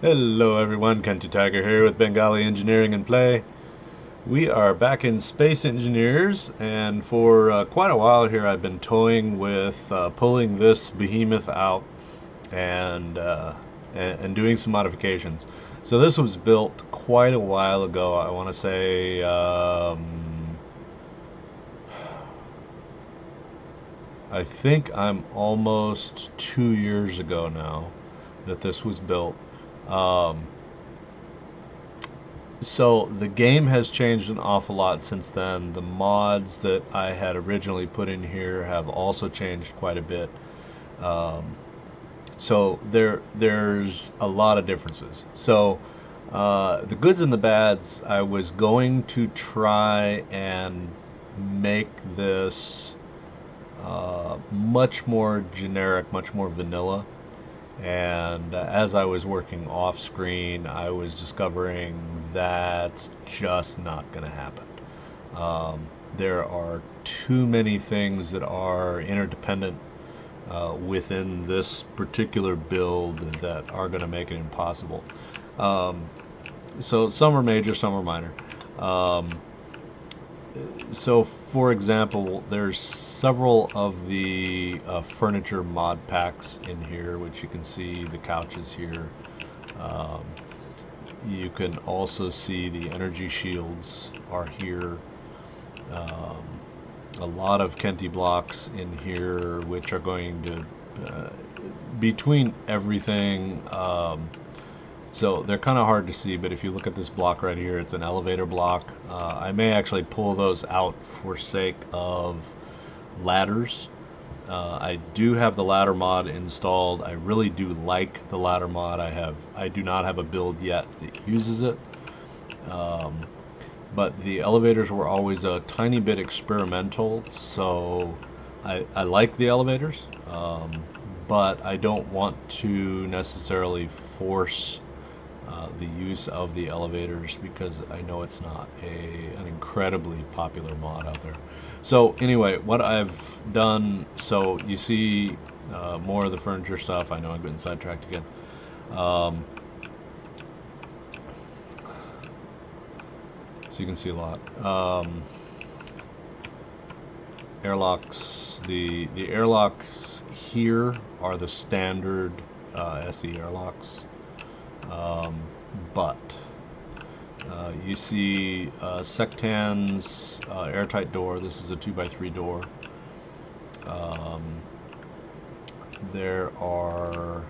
Hello everyone, Kenty Tiger here with Bengali Engineering and Play. We are back in Space Engineers, and for quite a while here I've been toying with pulling this behemoth out and, uh, and doing some modifications. So this was built quite a while ago. I want to say I think I'm almost 2 years ago now that this was built. Um, So the game has changed an awful lot since then. The mods that I had originally put in here have also changed quite a bit. Um, so there's a lot of differences. So the goods and the bads, I was going to try and make this much more generic, much more vanilla. And as I was working off screen, I was discovering that's just not going to happen. Um, there are too many things that are interdependent within this particular build that are going to make it impossible. Um, so some are major, some are minor. Um, so, for example, there's several of the furniture mod packs in here, which you can see the couches here. Um, you can also see the energy shields are here. Um, a lot of Kenti blocks in here, which are going to, between everything, so they're kind of hard to see, but if you look at this block right here, it's an elevator block. I may actually pull those out for sake of ladders. I do have the ladder mod installed. I really do like the ladder mod. I do not have a build yet that uses it. Um, but the elevators were always a tiny bit experimental, so I like the elevators, but I don't want to necessarily force the use of the elevators because I know it's not an incredibly popular mod out there. So anyway, what I've done, so you see more of the furniture stuff. I know I'm getting sidetracked again. Um, so you can see a lot. Airlocks. The airlocks here are the standard SE airlocks. Um, but you see Sectan's airtight door. This is a 2x3 door. Um, there are,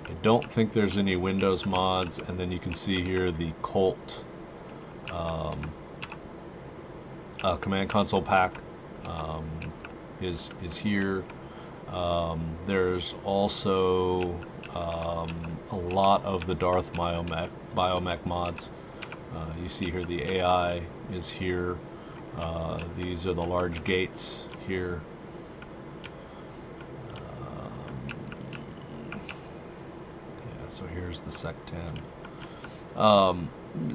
I don't think there's any Windows mods, and then you can see here the Colt um, command console pack um, is here. There's also a lot of the Darth biomech mods. You see here the AI is here. These are the large gates here. Yeah, so here's the Sectan.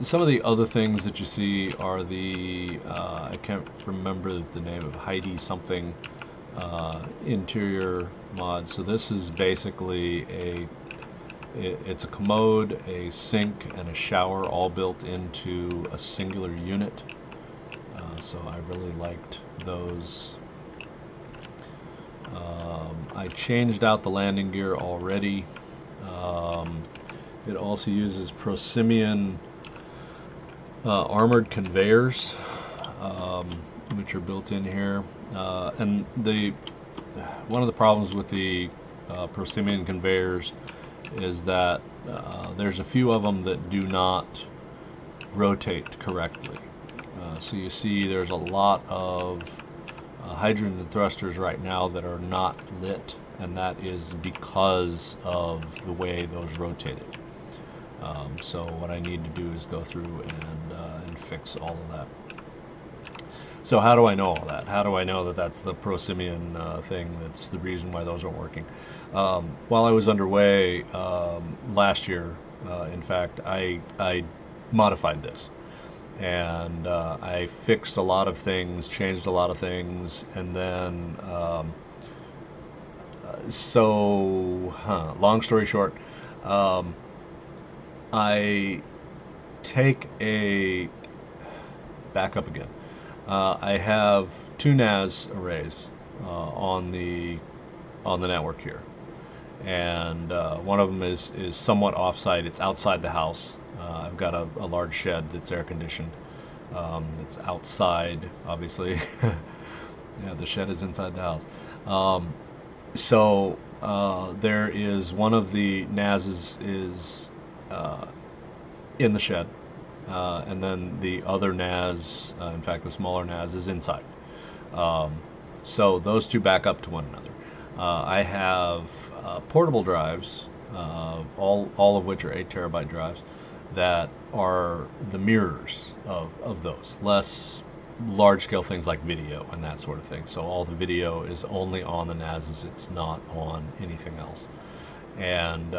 Some of the other things that you see are the I can't remember the name of Heidi something interior mod. So this is basically it's a commode, a sink, and a shower all built into a singular unit. So I really liked those. I changed out the landing gear already. Um, it also uses Prosimian armored conveyors, which are built in here. And one of the problems with the Prosimian conveyors is that there's a few of them that do not rotate correctly. So you see there's a lot of hydrogen thrusters right now that are not lit, and that is because of the way those rotated. So what I need to do is go through and fix all of that. So how do I know all that? How do I know that that's the Prosimian thing that's the reason why those aren't working? While I was underway last year, in fact, I modified this. And I fixed a lot of things, changed a lot of things, and then long story short, Um, I take a back up again. I have two NAS arrays on the network here, and one of them is somewhat offsite. It's outside the house. I've got a large shed that's air conditioned. It's outside, obviously. Yeah, the shed is inside the house. Um, so there is one of the NASs is uh, in the shed, and then the other NAS, in fact, the smaller NAS, is inside. Um, so those two back up to one another. I have portable drives, all of which are 8 terabyte drives, that are the mirrors of those. Less large scale things like video and that sort of thing. So all the video is only on the NASs, it's not on anything else. And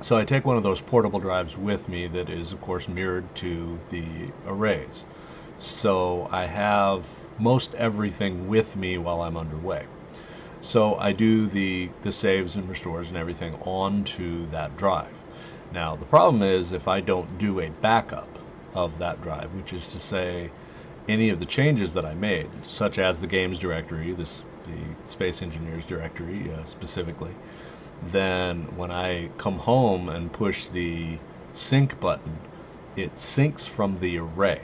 so I take one of those portable drives with me that is, of course, mirrored to the arrays. So I have most everything with me while I'm underway. So I do the saves and restores and everything onto that drive. Now, the problem is if I don't do a backup of that drive, which is to say any of the changes that I made, such as the games directory, the Space Engineers directory specifically, then when I come home and push the sync button, it syncs from the array,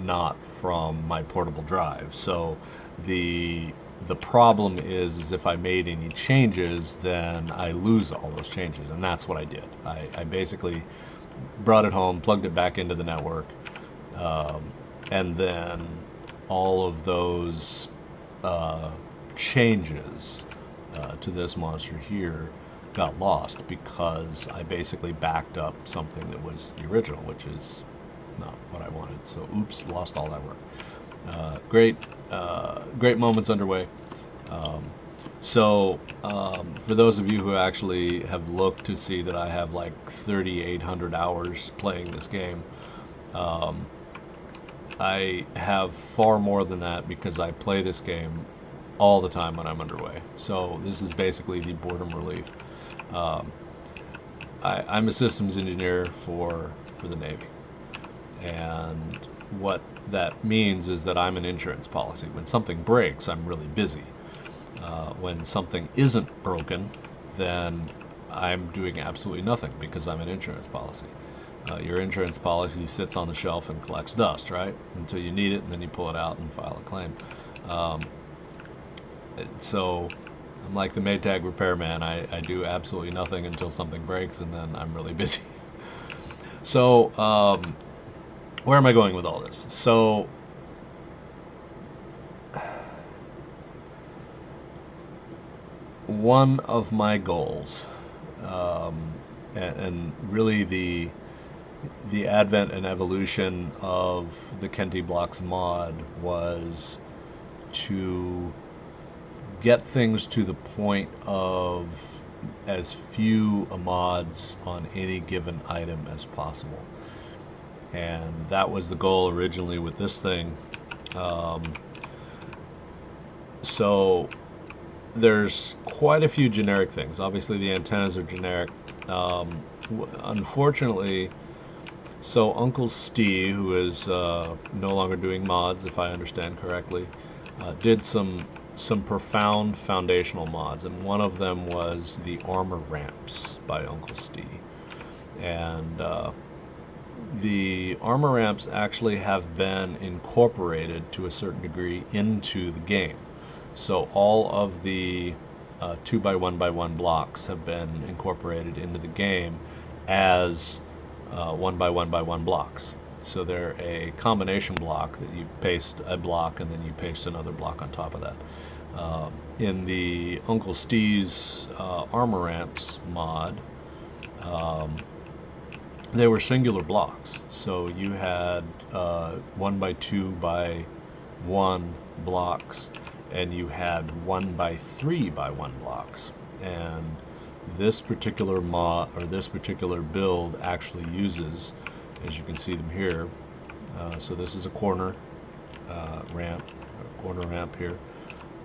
not from my portable drive. So the the problem is if I made any changes, then I lose all those changes, and that's what I did. I basically brought it home, plugged it back into the network, um, and then all of those uh, changes to this monster here got lost because I basically backed up something that was the original, which is not what I wanted. So, oops, lost all that work. Great moments underway. Um, so, for those of you who actually have looked to see that I have like 3,800 hours playing this game, um, I have far more than that because I play this game all the time when I'm underway. So this is basically the boredom relief. Um, I'm a systems engineer for the Navy, and what that means is that I'm an insurance policy. When something breaks, I'm really busy. When something isn't broken, then I'm doing absolutely nothing because I'm an insurance policy. Your insurance policy sits on the shelf and collects dust, right? Until you need it, and then you pull it out and file a claim. Um, so I'm like the Maytag repairman. I do absolutely nothing until something breaks, and then I'm really busy. So where am I going with all this? So one of my goals, um, and really the advent and evolution of the Kenty Blocks mod was to get things to the point of as few mods on any given item as possible. And that was the goal originally with this thing. Um, so there's quite a few generic things. Obviously, the antennas are generic. Unfortunately, so Uncle Steve, who is no longer doing mods, if I understand correctly, did some profound foundational mods, and one of them was the armor ramps by Uncle Steve. And the armor ramps actually have been incorporated to a certain degree into the game. So all of the 2x1x1 blocks have been incorporated into the game as 1x1x1 blocks. So they're a combination block that you paste a block and then you paste another block on top of that. In the Uncle Steve's armor ramps mod, they were singular blocks. So you had 1x2x1 blocks, and you had 1x3x1 blocks. And this particular mod, or this particular build, actually uses, as you can see them here, so this is a corner ramp here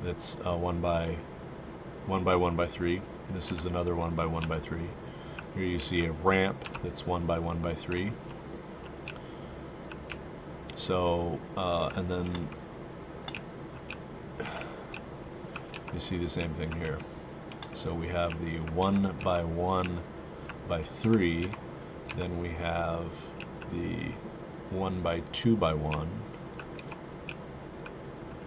that's 1x1x3. This is another 1x1x3. Here you see a ramp that's 1 by 1 by 3. So, and then you see the same thing here. So we have the 1 by 1 by 3, then we have the 1 by 2 by 1.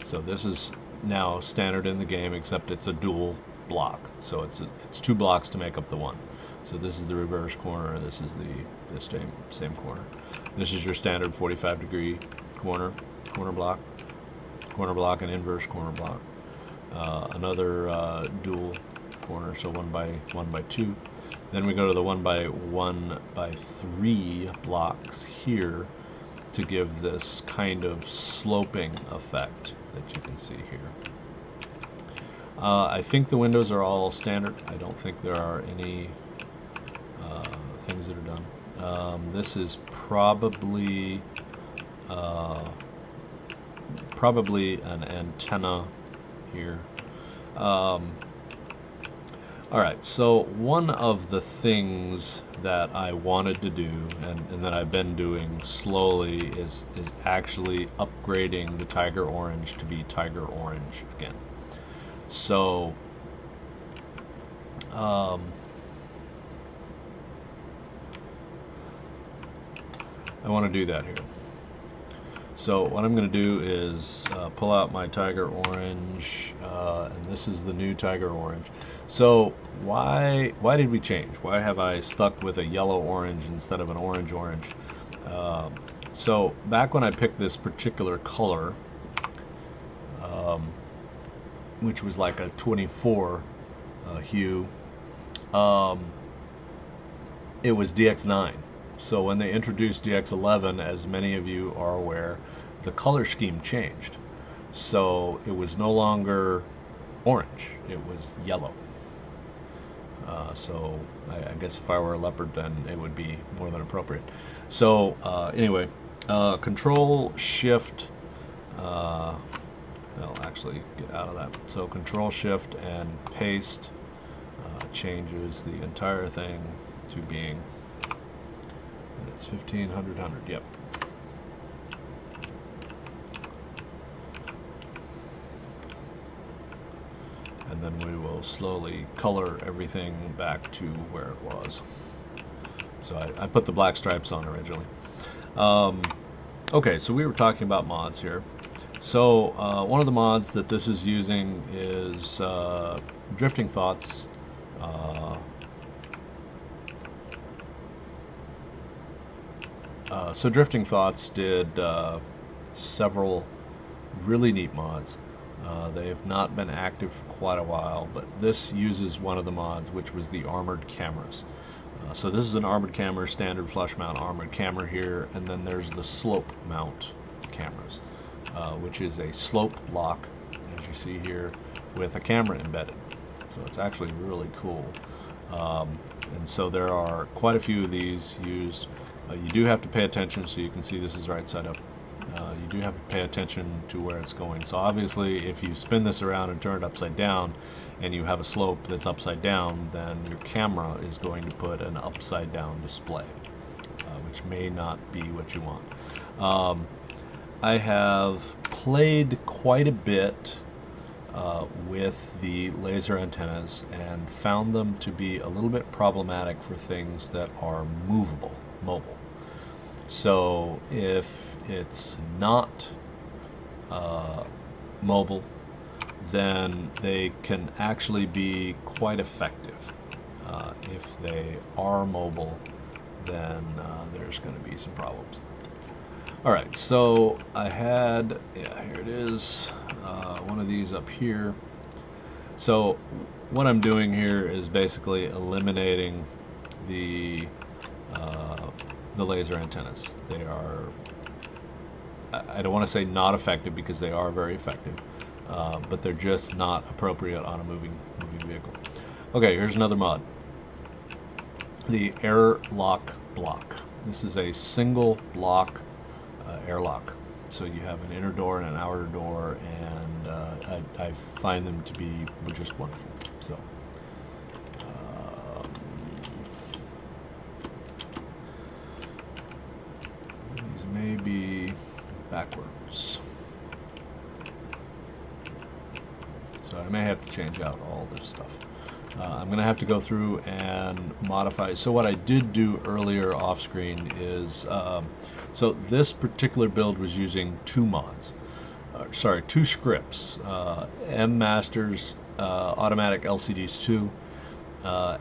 So this is now standard in the game, except it's a dual block. So it's 2 blocks to make up the 1. So this is the reverse corner, this is the same corner. This is your standard 45-degree corner block and inverse corner block. Another dual corner, so 1 by 1 by 2. Then we go to the 1 by 1 by 3 blocks here to give this kind of sloping effect that you can see here. I think the windows are all standard. I don't think there are any things that are done. This is probably an antenna here. All right, so one of the things that I wanted to do and that I've been doing slowly is actually upgrading the Tiger Orange to be Tiger Orange again. So I want to do that here. So what I'm going to do is pull out my Tiger Orange, and this is the new Tiger Orange. So why did we change? Why have I stuck with a yellow orange instead of an orange orange? So back when I picked this particular color, which was like a 24 hue, it was DX9. So when they introduced DX11, as many of you are aware, the color scheme changed. So it was no longer orange, it was yellow. So I guess if I were a leopard, then it would be more than appropriate. So anyway, Control Shift, well, actually get out of that. So Control Shift and paste changes the entire thing to being, it's 1500, 100, yep. And then we will slowly color everything back to where it was. So I put the black stripes on originally. Okay, so we were talking about mods here. So one of the mods that this is using is Drifting Thoughts. So Drifting Thoughts did several really neat mods. They have not been active for quite a while, but this uses one of the mods, which was the armored cameras. So this is an armored camera, standard flush mount armored camera here, and then there's the slope mount cameras, which is a slope lock, as you see here, with a camera embedded. So it's actually really cool. And so there are quite a few of these used. You do have to pay attention, so you can see this is right side up. You do have to pay attention to where it's going. So obviously if you spin this around and turn it upside down and you have a slope that's upside down, then your camera is going to put an upside down display, which may not be what you want. I have played quite a bit with the laser antennas and found them to be a little bit problematic for things that are mobile. So if it's not mobile, then they can actually be quite effective. If they are mobile, then there's going to be some problems. Alright, so I had, yeah, here it is, one of these up here. So what I'm doing here is basically eliminating the laser antennas. They are, I don't want to say not effective, because they are very effective, but they're just not appropriate on a moving vehicle. Okay, here's another mod. The airlock block. This is a single block airlock. So you have an inner door and an outer door, and I find them to be just wonderful. So backwards. So I may have to change out all this stuff. I'm going to have to go through and modify. So what I did do earlier off screen is, so this particular build was using two mods. Sorry, two scripts. M-Masters Automatic LCDs 2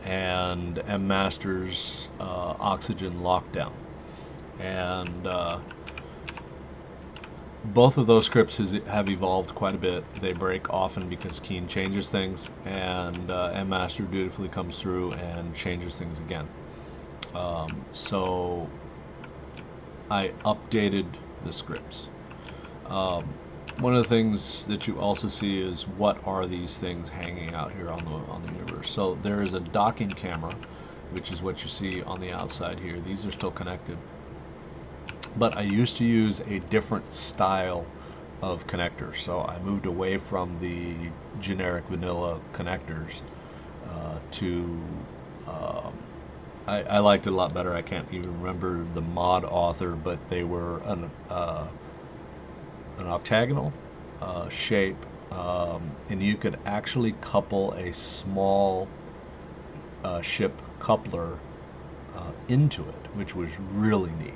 and M-Masters Oxygen Lockdown. And both of those scripts have evolved quite a bit. They break often because Keen changes things, and M-Master dutifully comes through and changes things again. So I updated the scripts. One of the things that you also see is what are these things hanging out here on the universe. So there is a docking camera, which is what you see on the outside here. These are still connected. But I used to use a different style of connector, so I moved away from the generic vanilla connectors to I liked it a lot better. I can't even remember the mod author, but they were an octagonal shape, and you could actually couple a small ship coupler into it, which was really neat.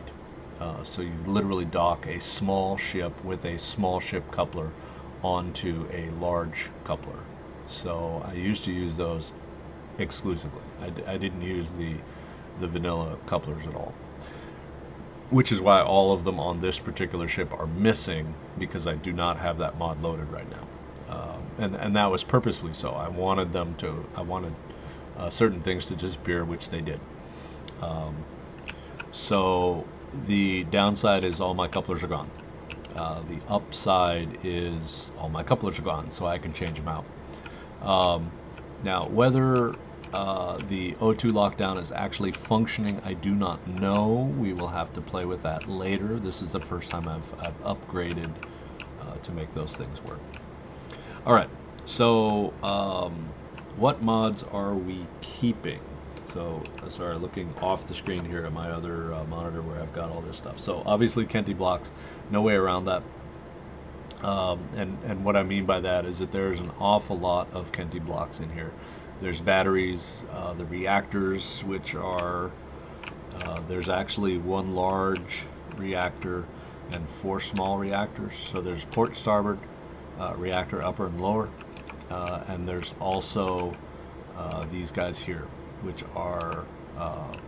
So you literally dock a small ship with a small ship coupler onto a large coupler. So I used to use those exclusively. I didn't use the vanilla couplers at all, which is why all of them on this particular ship are missing, because I do not have that mod loaded right now. And that was purposefully so. I wanted certain things to disappear, which they did. So the downside is all my couplers are gone. The upside is all my couplers are gone, so I can change them out. Now, whether the O2 lockdown is actually functioning, I do not know. We will have to play with that later. This is the first time I've upgraded to make those things work. All right, so what mods are we keeping? So, sorry, looking off the screen here at my other monitor where I've got all this stuff. So, obviously, Kenti blocks, no way around that. And what I mean by that is that there's an awful lot of Kenti blocks in here. There's batteries, the reactors, which are, there's actually one large reactor and 4 small reactors. So there's port starboard, reactor upper and lower, and there's also these guys here, which are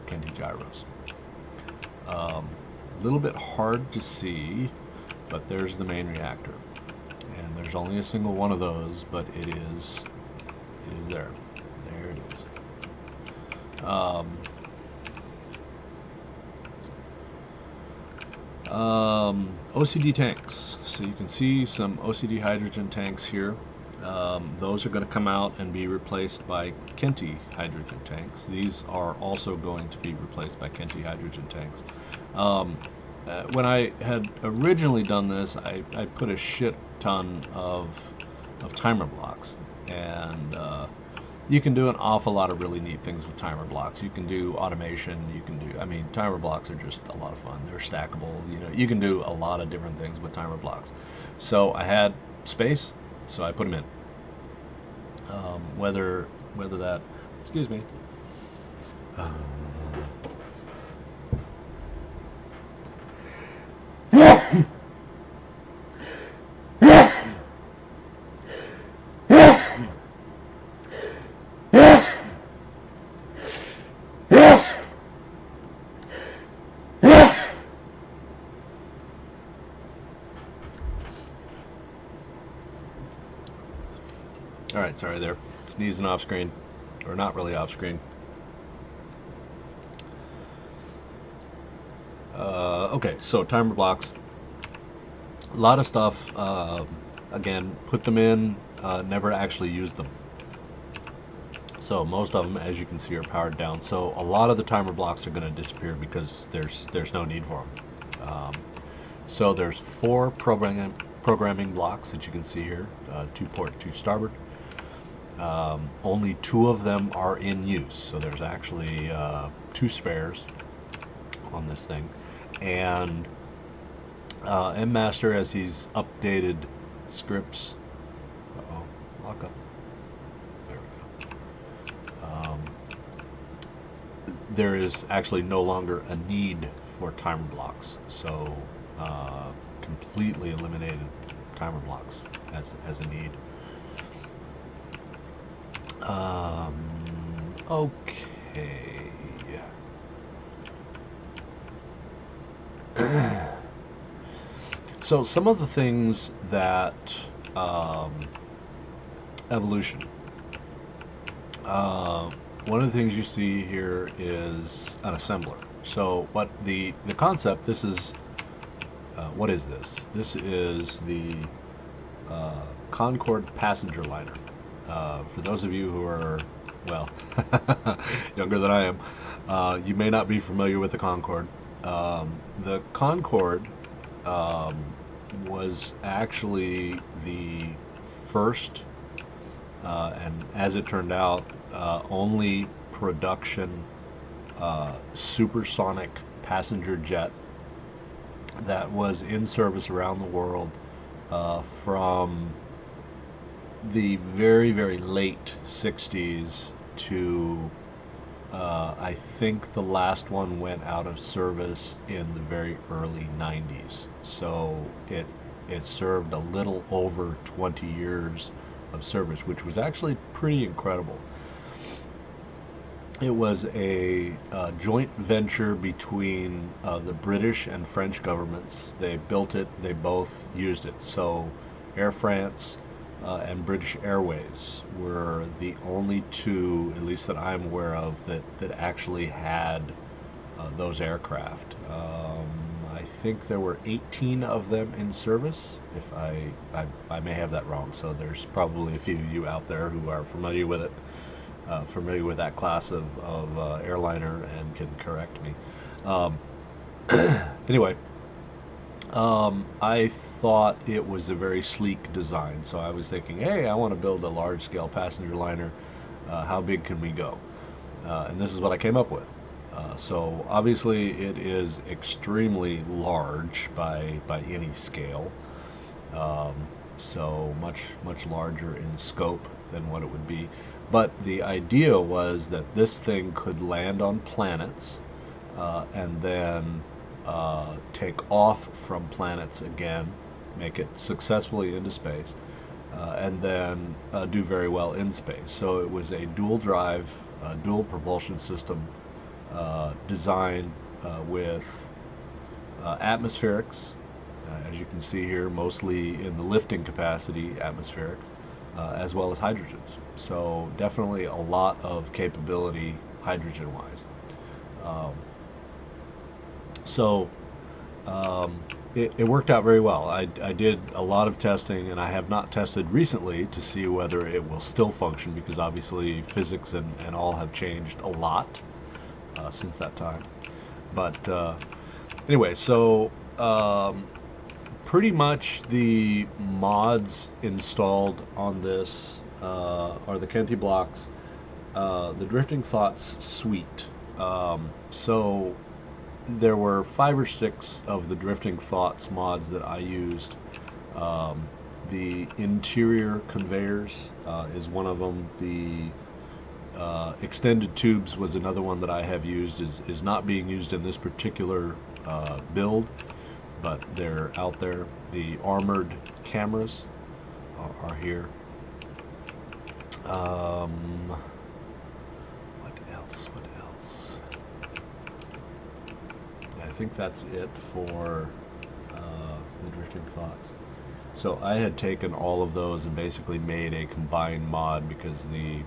Kenti gyros. A little bit hard to see, but there's the main reactor, and there's only a single one of those, but it is there. There it is. OCD tanks. So you can see some OCD hydrogen tanks here. Those are going to come out and be replaced by Kenti hydrogen tanks. These are also going to be replaced by Kenti hydrogen tanks. When I had originally done this, I put a shit ton of timer blocks, and you can do an awful lot of really neat things with timer blocks. You can do automation. You can do, I mean, timer blocks are just a lot of fun. They're stackable. You know, you can do a lot of different things with timer blocks. So I had space, so I put them in. Whether that, excuse me. Alright, sorry there. Sneezing off screen. Or not really off screen. Okay, so timer blocks. A lot of stuff. Again, put them in, never actually use them. So most of them, as you can see, are powered down. So a lot of the timer blocks are going to disappear because there's no need for them. So there's 4 programming blocks that you can see here, 2 port, 2 starboard. Only 2 of them are in use, so there's actually 2 spares on this thing, and MMaster, as he's updated scripts. Uh-oh, lock up. There we go. There is actually no longer a need for timer blocks, so completely eliminated timer blocks as a need. Okay. So some of the things that evolution. One of the things you see here is an assembler. So what the concept, this is, what is this? This is the Concorde passenger liner. For those of you who are, well, younger than I am, you may not be familiar with the Concorde. The Concorde was actually the first, and as it turned out, only production supersonic passenger jet that was in service around the world from the very, very late 60s to I think the last one went out of service in the very early 90s. So it served a little over 20 years of service, which was actually pretty incredible. It was a joint venture between the British and French governments. They built it, they both used it. So Air France and British Airways were the only two, at least that I'm aware of, that actually had those aircraft. I think there were 18 of them in service. If I may have that wrong, so there's probably a few of you out there who are familiar with it, familiar with that class of airliner and can correct me. Anyway, I thought it was a very sleek design, so I was thinking, hey, I want to build a large-scale passenger liner. How big can we go? And this is what I came up with. So obviously it is extremely large by any scale. So much larger in scope than what it would be. But the idea was that this thing could land on planets and then take off from planets again, make it successfully into space, and then do very well in space. So it was a dual drive, dual propulsion system design with atmospherics, as you can see here, mostly in the lifting capacity, atmospherics, as well as hydrogens. So definitely a lot of capability hydrogen-wise. So it worked out very well. I did a lot of testing, and I have not tested recently to see whether it will still function, because obviously physics and all have changed a lot since that time. But anyway, so pretty much the mods installed on this are the Kenty blocks, the Drifting Thoughts suite. So there were 5 or 6 of the Drifting Thoughts mods that I used. The interior conveyors is one of them. The extended tubes was another one that I have used. Is not being used in this particular build, but they're out there. The armored cameras are here. What else? What else? I think that's it for the Drifting Thoughts. So I had taken all of those and basically made a combined mod, because the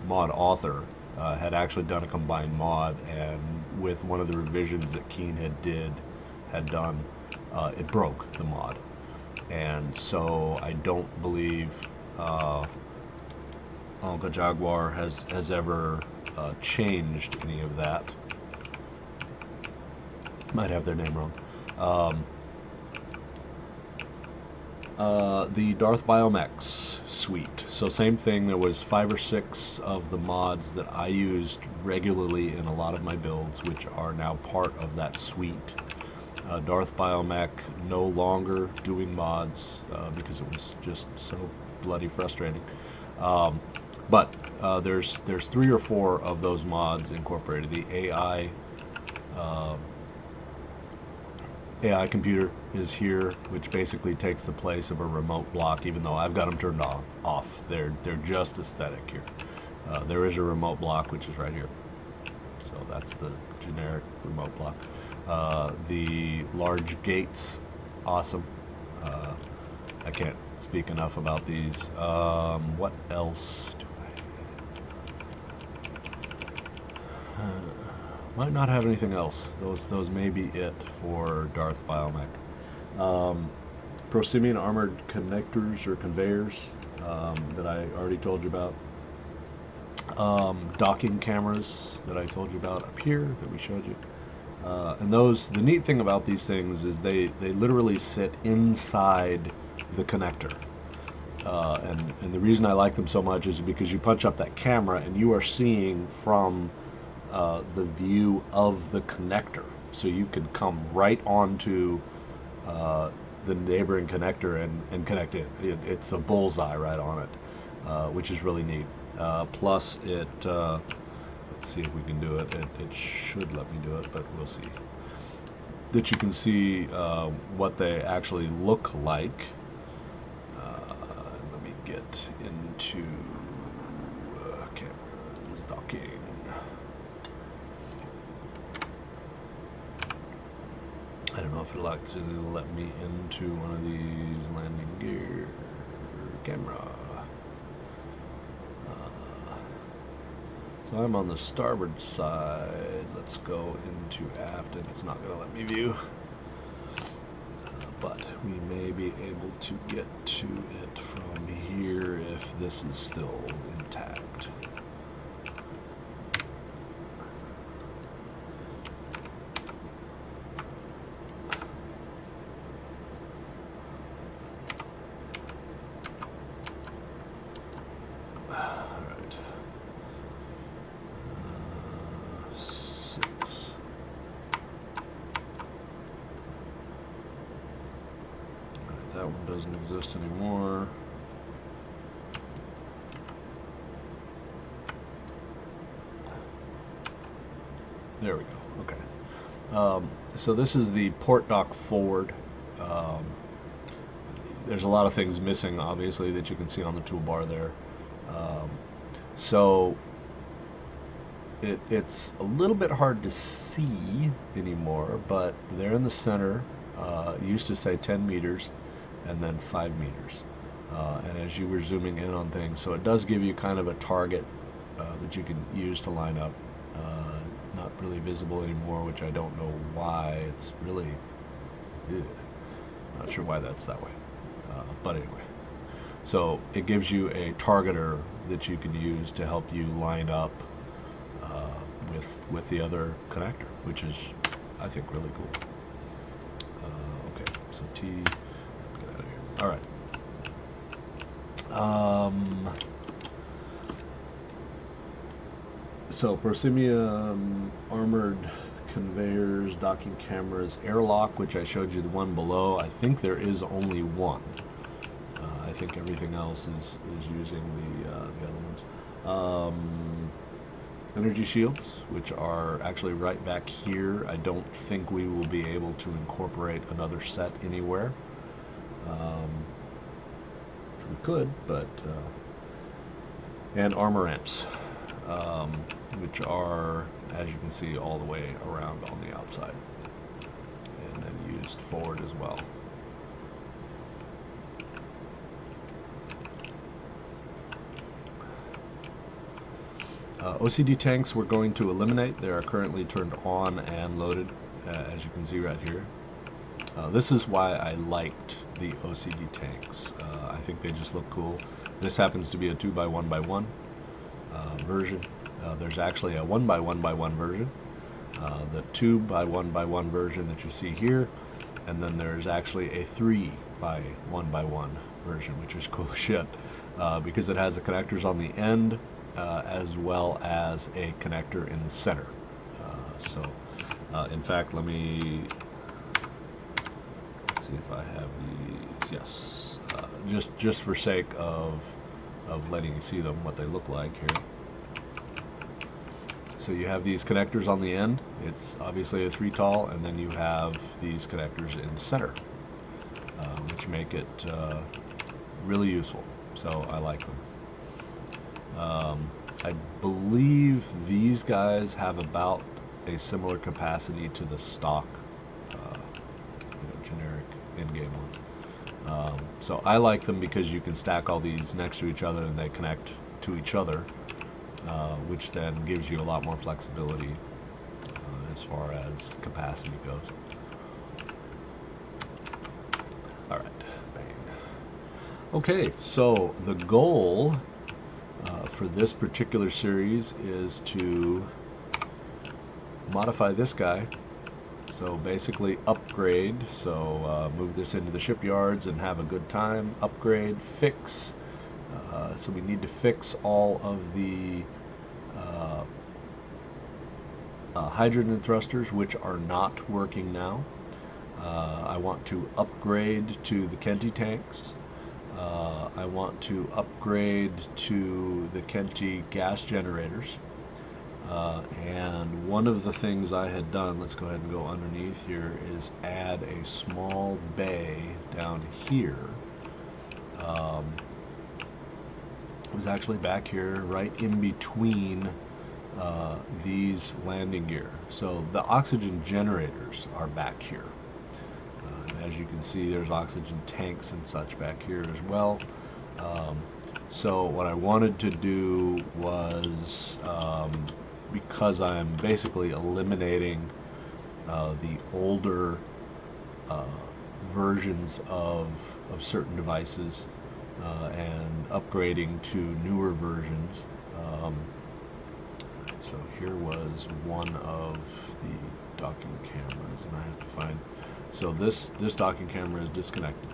mod author had actually done a combined mod, and with one of the revisions that Keen had done, it broke the mod. And so I don't believe Anka Jaguar has ever changed any of that. Might have their name wrong. The Darth Biomex suite. So same thing, there was 5 or 6 of the mods that I used regularly in a lot of my builds, which are now part of that suite. Darth Biomech no longer doing mods because it was just so bloody frustrating. Um, but there's 3 or 4 of those mods incorporated. The um, AI computer is here, which basically takes the place of a remote block. Even though I've got them turned off, they're just aesthetic here. There is a remote block, which is right here. So that's the generic remote block. The large gates, awesome. I can't speak enough about these. What else do might not have anything else. Those may be it for Darth Biomech. Prosimian armored connectors or conveyors that I already told you about. Docking cameras that I told you about up here that we showed you. And those, the neat thing about these things is they literally sit inside the connector. And the reason I like them so much is because you punch up that camera and you are seeing from the view of the connector. So you can come right onto the neighboring connector and connect it. It's a bullseye right on it, which is really neat. Plus it, let's see if we can do it. It should let me do it, but we'll see. That you can see what they actually look like. Let me get into cameras, docking. I don't know if it'll actually let me into one of these landing gear camera. So I'm on the starboard side. Let's go into aft, and it's not going to let me view. But we may be able to get to it from here if this is still intact. That one doesn't exist anymore. There we go. Okay. So this is the port dock forward. There's a lot of things missing, obviously, that you can see on the toolbar there. So it's a little bit hard to see anymore, but there in the center, it used to say 10 meters. And then 5 meters. And as you were zooming in on things, so it does give you kind of a target that you can use to line up. Not really visible anymore, which I don't know why. It's really, not sure why that's that way. But anyway, so it gives you a targeter that you can use to help you line up with the other connector, which is, I think, really cool. Okay, so T. All right. So prosimian armored conveyors, docking cameras, airlock, which I showed you the one below. I think there is only one. I think everything else is using the other ones. Energy shields, which are actually right back here. I don't think we will be able to incorporate another set anywhere. We could, but and armor ramps, which are, as you can see, all the way around on the outside, and then used forward as well. OCD tanks we're going to eliminate. They are currently turned on and loaded, as you can see right here. This is why I liked the OCD tanks. I think they just look cool. This happens to be a 2x1x1 version. There's actually a 1x1x1 version, the 2x1x1 version that you see here, and then there's actually a 3x1x1 version, which is cool as shit, because it has the connectors on the end as well as a connector in the center. In fact, let me see if I have these. Yes, just for sake of letting you see them, what they look like here. So you have these connectors on the end. It's obviously a 3 tall, and then you have these connectors in the center, which make it really useful. So I like them. I believe these guys have about a similar capacity to the stock, generic in-game ones. So I like them because you can stack all these next to each other and they connect to each other, which then gives you a lot more flexibility as far as capacity goes. All right, bang. Okay, so the goal for this particular series is to modify this guy. So basically upgrade, so move this into the shipyards and have a good time, upgrade, fix. So we need to fix all of the hydrogen thrusters, which are not working now. I want to upgrade to the Kenti tanks. I want to upgrade to the Kenti gas generators. And one of the things I had done, let's go ahead and go underneath here, is add a small bay down here. It was actually back here, right in between these landing gear. So the oxygen generators are back here. And as you can see, there's oxygen tanks and such back here as well. So what I wanted to do was, because I'm basically eliminating the older versions of certain devices and upgrading to newer versions. So here was one of the docking cameras, and I have to find. So this docking camera is disconnected,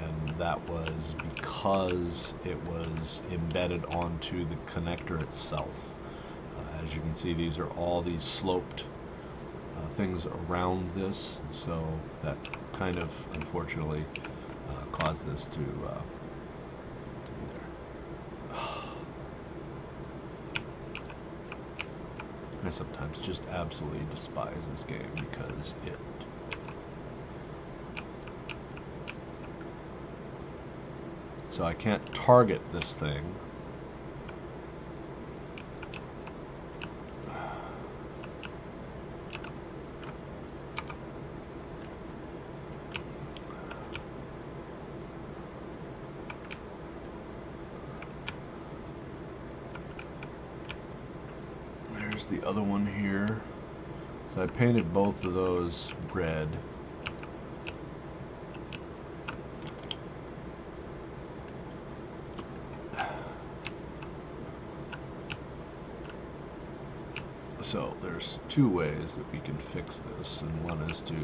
and that was because it was embedded onto the connector itself. As you can see, these are all these sloped things around this, so that kind of unfortunately caused this to be there. I sometimes just absolutely despise this game because it so I can't target this thing. There's the other one here. So I painted both of those red. So there's two ways that we can fix this, and one is to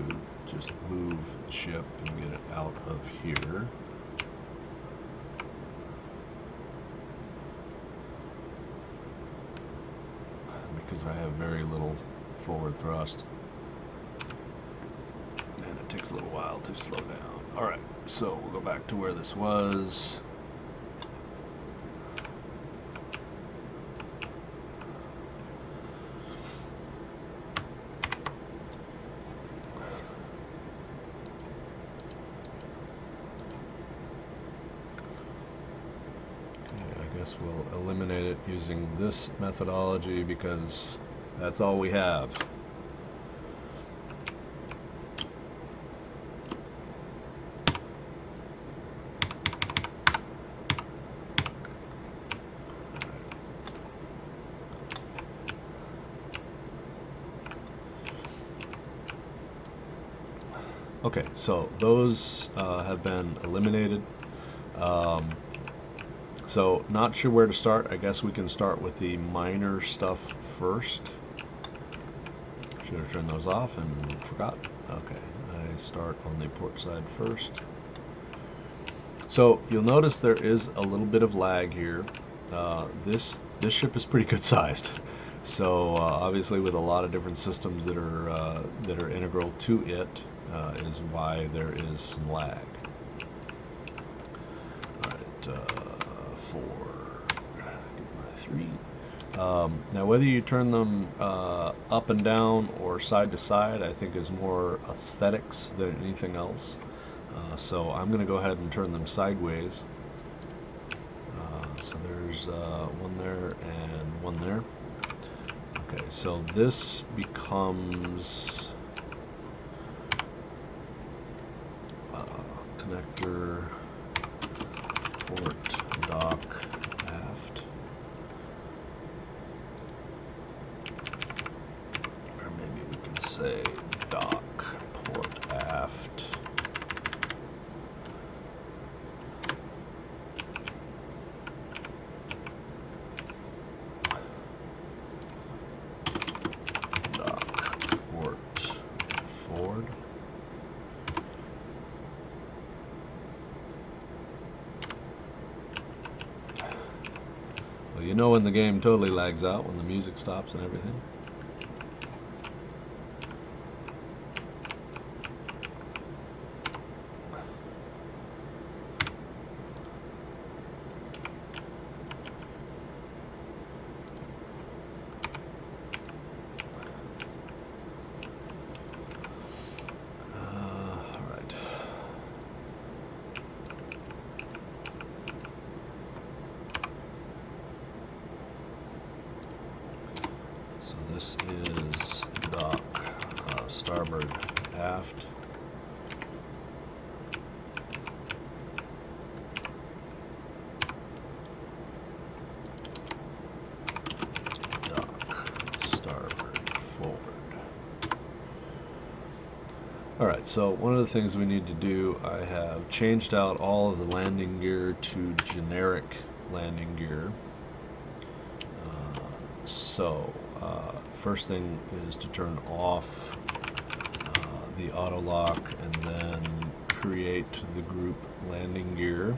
just move the ship and get it out of here. Because I have very little forward thrust, and it takes a little while to slow down. Alright, so we'll go back to where this was. We'll eliminate it using this methodology because that's all we have. Okay, so those have been eliminated. So not sure where to start. I guess we can start with the minor stuff first. Should have turned those off and forgot. Okay, I start on the port side first. So you'll notice there is a little bit of lag here. This ship is pretty good sized. So obviously, with a lot of different systems that are integral to it, is why there is some lag. All right, 4. Get my 3. Now, whether you turn them up and down or side to side, I think is more aesthetics than anything else. So I'm going to go ahead and turn them sideways. So there's one there and one there. Okay, so this becomes connector, port, dock, aft. Or maybe we can say dock, port, aft. Forward. Well, you know when the game totally lags out, when the music stops and everything. This is dock, starboard, aft. Dock, starboard, forward. Alright, so one of the things we need to do, I have changed out all of the landing gear to generic landing gear. First thing is to turn off the auto lock and then create the group landing gear.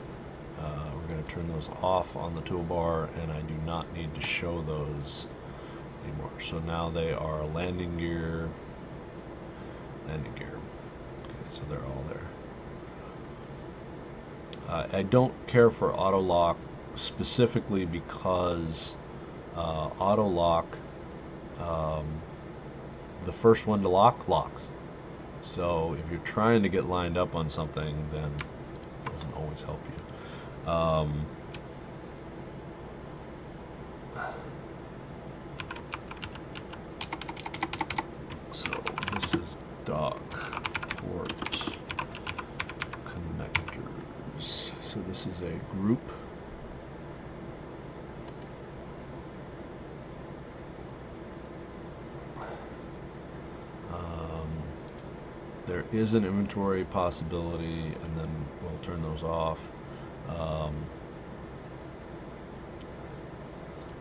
We're going to turn those off on the toolbar, and I do not need to show those anymore. So now they are landing gear, landing gear. Okay, so they're all there. I don't care for auto lock specifically because auto lock, the first one to lock locks. So if you're trying to get lined up on something, then it doesn't always help you. So this is dock, port, connectors. So this is a group. There is an inventory possibility, and then we'll turn those off.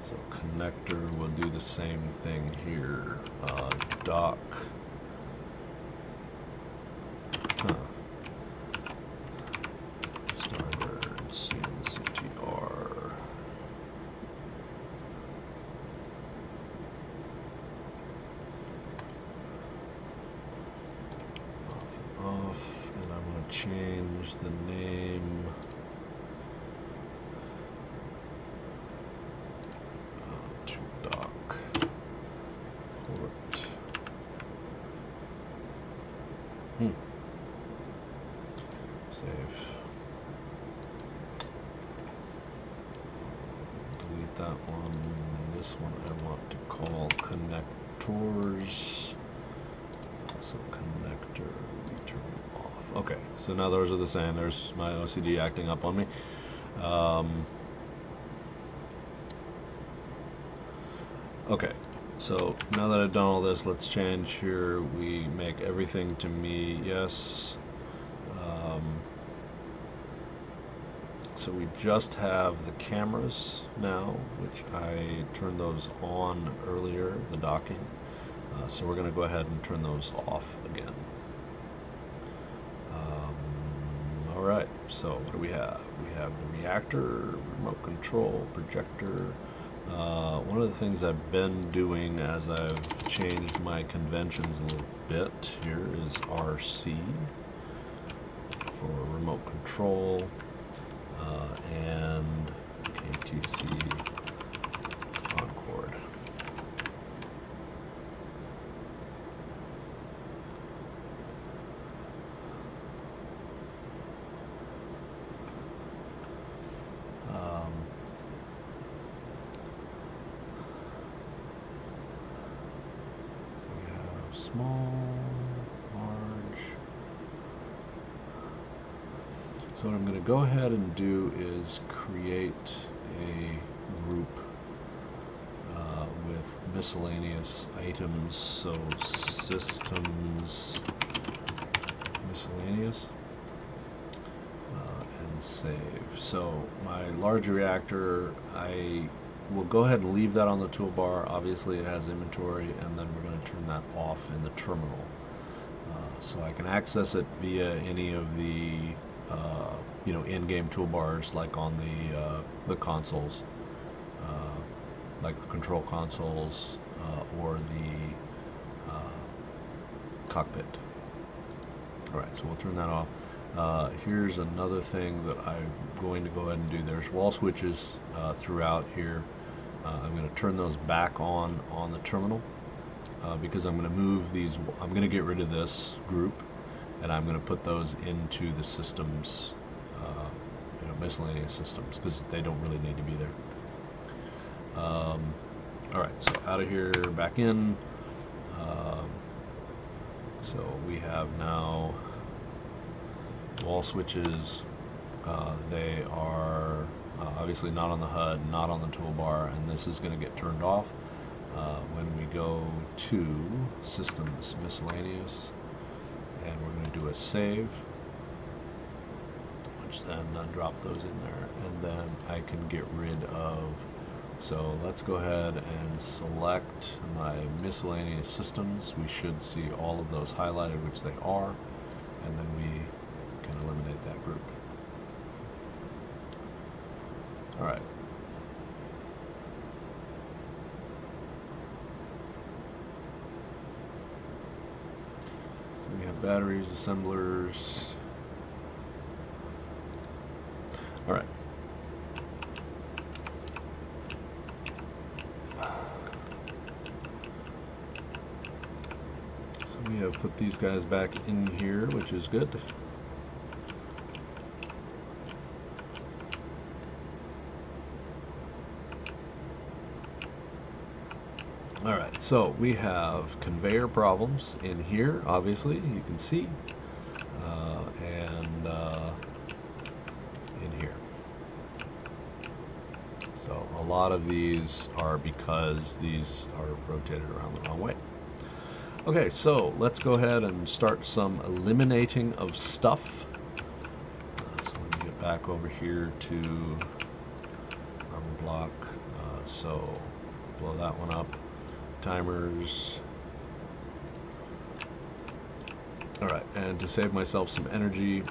So connector will do the same thing here. Dock. Starboard, CNCTR. Off, and I'm going to change the name to dock, port. Save. Delete that one. This one I want to call connectors. So connector, we turn off. Okay, so now those are the same. There's my OCD acting up on me. Okay, so now that I've done all this, let's change here. We make everything to me yes. So we just have the cameras now, which I turned those on earlier, the docking. So we're going to go ahead and turn those off again. Alright, so what do we have? We have the reactor, remote control, projector, One of the things I've been doing as I've changed my conventions a little bit here is RC for remote control and KTC Concorde. Small, large. So what I'm going to go ahead and do is create a group with miscellaneous items. So systems miscellaneous and save. So my large reactor, I will go ahead and leave that on the toolbar. Obviously it has inventory, and then we're going to turn that off in the terminal. So I can access it via any of the in-game toolbars, like on the consoles, like the control consoles or the cockpit. All right, so we'll turn that off. Here's another thing that I'm going to go ahead and do. There's wall switches throughout here. I'm going to turn those back on the terminal because I'm going to move these. I'm going to get rid of this group, and I'm going to put those into the systems, miscellaneous systems, because they don't really need to be there. All right, so out of here, back in. So we have now wall switches. They are obviously not on the HUD, not on the toolbar, and this is going to get turned off when we go to Systems Miscellaneous, and we're going to do a save, which then drop those in there, and then I can get rid of. So let's go ahead and select my miscellaneous systems. We should see all of those highlighted, which they are, and then we can eliminate that group. All right. So we have batteries, assemblers. All right. So we have put these guys back in here, which is good. Alright, so we have conveyor problems in here, obviously, you can see, and in here. So a lot of these are because these are rotated around the wrong way. Okay, so let's go ahead and start some eliminating of stuff. So let me get back over here to armor block. So blow that one up. Timers. Alright, and to save myself some energy,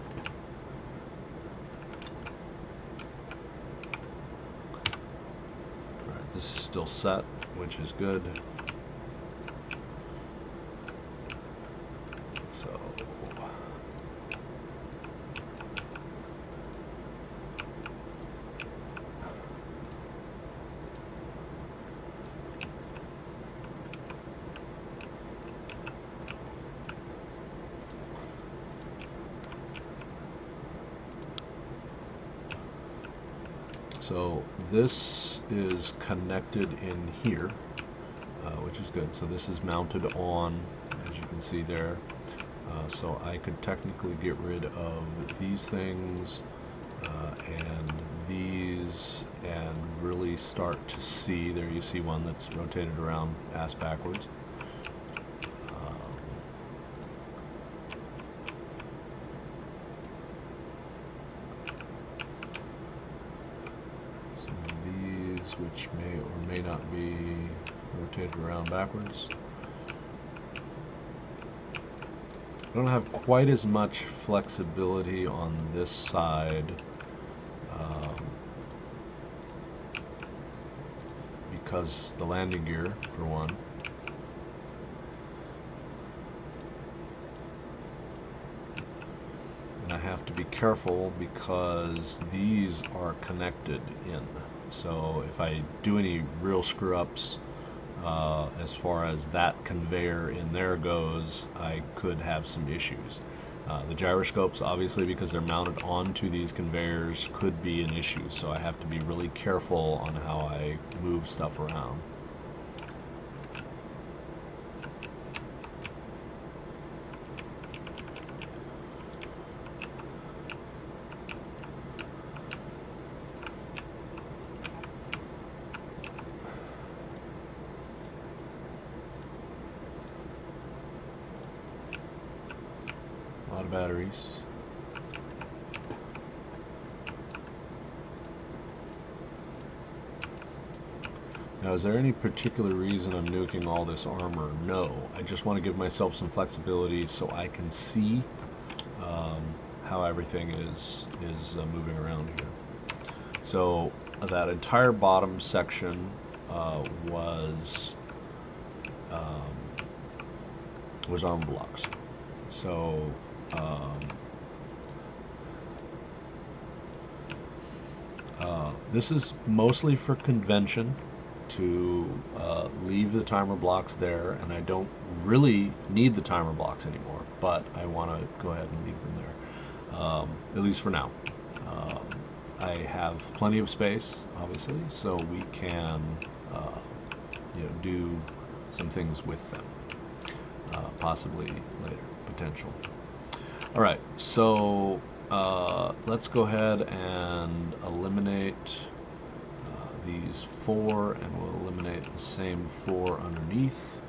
alright, this is still set, which is good. So So this is connected in here, which is good. So this is mounted on, as you can see there. So I could technically get rid of these things and these, and really start to see, there you see one that's rotated around ass backwards. Which may or may not be rotated around backwards. I don't have quite as much flexibility on this side. because the landing gear, for one. And I have to be careful because these are connected in. So if I do any real screw ups as far as that conveyor in there goes, I could have some issues. The gyroscopes, obviously, because they're mounted onto these conveyors, could be an issue. So I have to be really careful on how I move stuff around. A lot of batteries. Now, is there any particular reason I'm nuking all this armor? No. I just want to give myself some flexibility so I can see how everything is moving around here. So that entire bottom section was armor blocks. So this is mostly for convention, to leave the timer blocks there, and I don't really need the timer blocks anymore, but I want to go ahead and leave them there, at least for now. I have plenty of space, obviously, so we can do some things with them, possibly later, potential. All right, so let's go ahead and eliminate these 4, and we'll eliminate the same 4 underneath.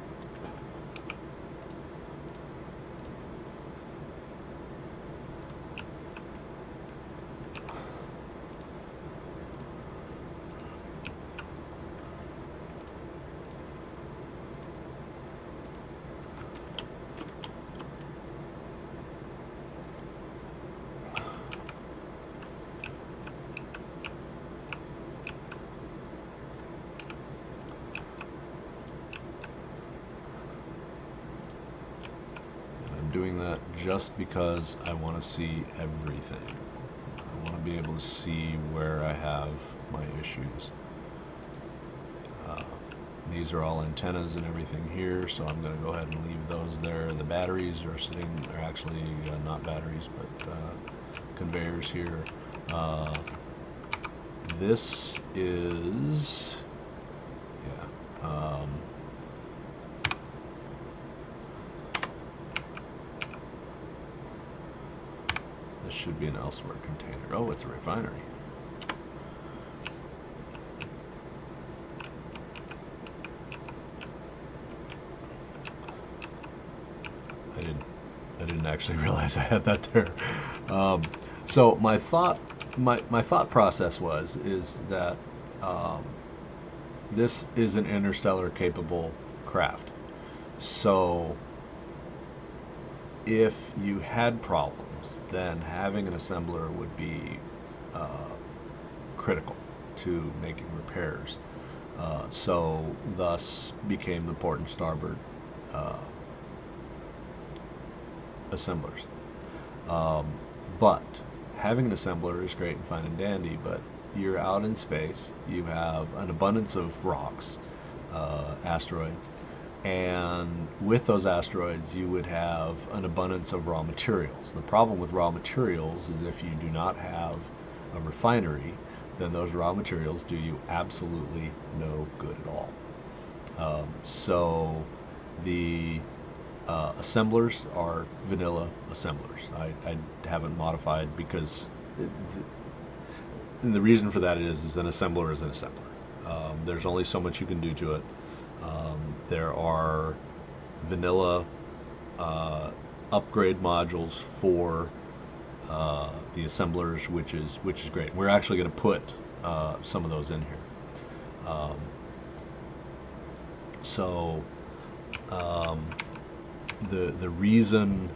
Doing that just because I want to see everything. I want to be able to see where I have my issues. These are all antennas and everything here, so I'm going to go ahead and leave those there. The batteries are sitting, they're actually not batteries, but conveyors here. This is, yeah. This should be an elsewhere container. Oh, it's a refinery. I didn't actually realize I had that there. So my thought process is that this is an interstellar capable craft. So if you had problems, then having an assembler would be critical to making repairs. So thus became the port and starboard assemblers. But having an assembler is great and fine and dandy, but you're out in space, you have an abundance of rocks, asteroids, and with those asteroids you would have an abundance of raw materials. The problem with raw materials is if you do not have a refinery, then those raw materials do you absolutely no good at all. So the assemblers are vanilla assemblers. I haven't modified because and the reason for that is an assembler is an assembler. There's only so much you can do to it. There are vanilla upgrade modules for the assemblers, which is great. We're actually going to put some of those in here. The reason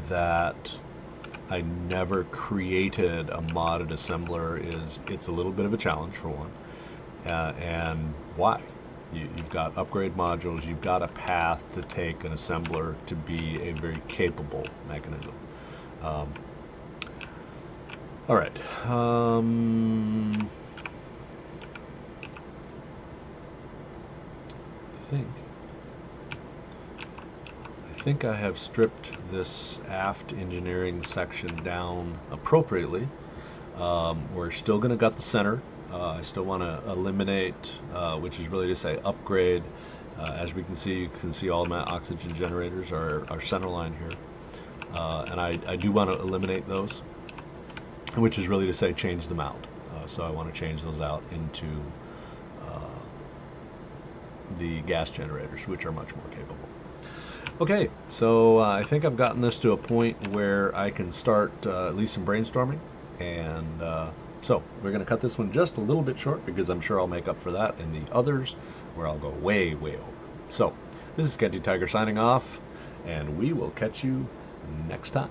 that I never created a modded assembler is it's a little bit of a challenge, for one, and why? You've got upgrade modules, you've got a path to take an assembler to be a very capable mechanism. Um, all right. I think I have stripped this aft engineering section down appropriately. We're still going to gut the center. I still want to eliminate, which is really to say upgrade. As we can see, you can see all my oxygen generators are center line here. And I do want to eliminate those, which is really to say change them out. So I want to change those out into the gas generators, which are much more capable. Okay, so I think I've gotten this to a point where I can start at least some brainstorming. And so we're going to cut this one just a little bit short because I'm sure I'll make up for that in the others where I'll go way, way over. So this is Kenty Tiger signing off, and we will catch you next time.